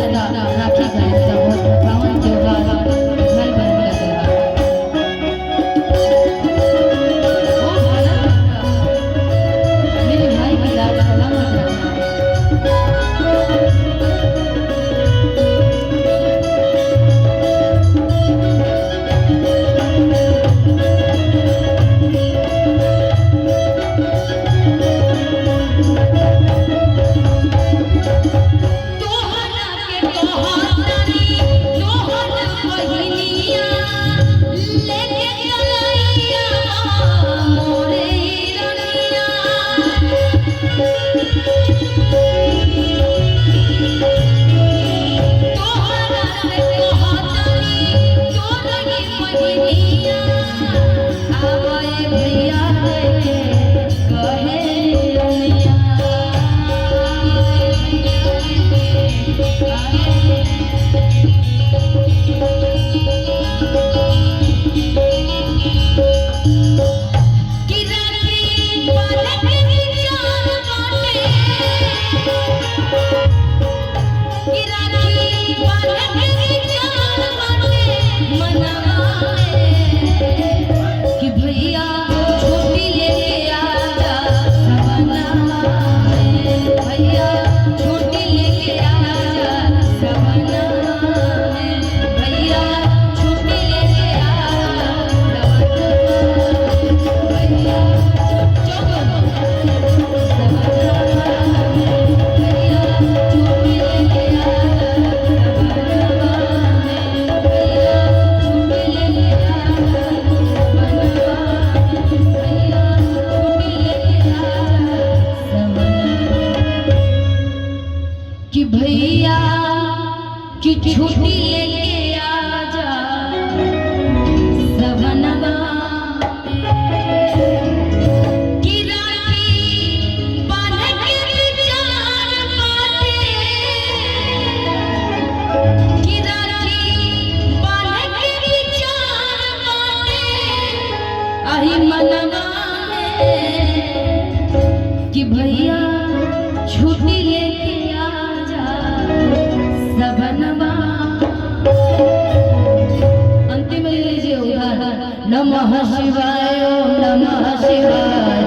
रिश्ता राखी का रिश्ता बहुत पावन त्योहार भाई बहन का त्योहार। ओ भारत मेरे भाई की लाज सलामत रखना। कि भैया की छुट्टी लेके आजा सवनवा कि राखी बांध के विचार बाटे कि राखी बांध के विचार बाटे आही मनवा में कि भैया छुट्टी लेके अंतिम ले लीजिए उदाहरण नमः शिवाय ओम नमः शिवाय।